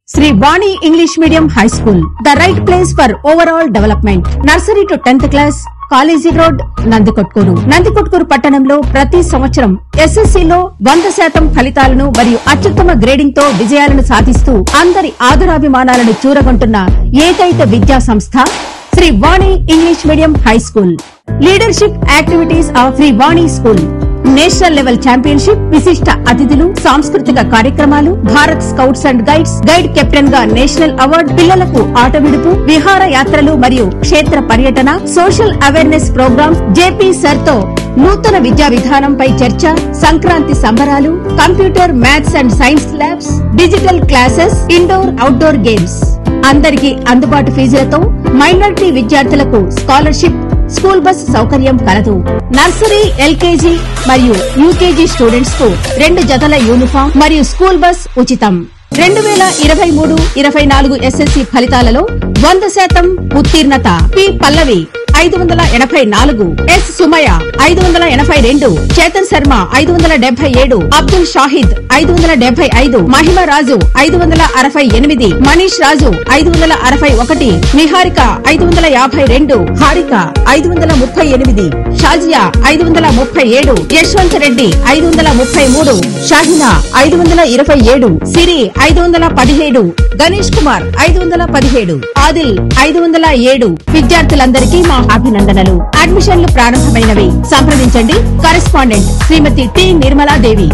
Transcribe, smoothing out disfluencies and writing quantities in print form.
Sri Vani English Medium High School, the right place for overall development. Nursery to 10th class, college road Nandikotkur పట్టణంలో ప్రతి సంవత్సరం ఎస్ఎస్సీలో 100% ఫలితాలను మరియు అత్యుత్తమ గ్రేడింగ్ తో విజయాలను సాధిస్తూ అందరి ఆదరాభిమానాలను చూరగొంటున్న ఏకైక విద్యా సంస్థ Shri Vani English medium high school. Leadership activities of Shri Vani school, national level championship, విశిష్ట అతిథులు, సాంస్కృతిక కార్యక్రమాలు, Bharat scouts and guide captain గా నేషనల్ అవార్డు, పిల్లలకు ఆట విడుపు, విహార యాత్రలు మరియు క్షేత్ర పర్యటన, social awareness programmes, JP sir తో నూతన విద్యా విధానంపై చర్చ, సంక్రాంతి సంబరాలు, computer, maths and science labs, digital classes, indoor outdoor games, అందరికీ అందుబాటు ఫీజులతో మైనారిటీ విద్యార్థులకు స్కాలర్షిప్, స్కూల్ బస్ సౌకర్యం కలదు. నర్సరీ, ఎల్కేజీ మరియు యూకేజీ స్టూడెంట్స్ కు 2 జతల యూనిఫామ్ మరియు స్కూల్ బస్ ఉచితం. 2023-24 ఎస్ఎస్సీ ఫలితాలలో 100% ఉత్తీర్ణత. పి పల్లవి 584, ఎస్ సుమయ 582, చేతన్ శర్మ 577, అబ్దుల్ షాహిద్ 575, మహిమ రాజు 568, మనీష్ రాజు 561, నిహారిక 552, హారిక 538, షాజియా 537, యశ్వంత్ రెడ్డి 533, షాహినా 527, సిరి 517, గణేష్ కుమార్ 517, ఆదిల్ 507. విద్యార్థులందరికీ మా అభినందనలు. అడ్మిషన్లు ప్రారంభమైనవి. సంప్రదించండి. కరెస్పాండెంట్ శ్రీమతి టి నిర్మలాదేవి.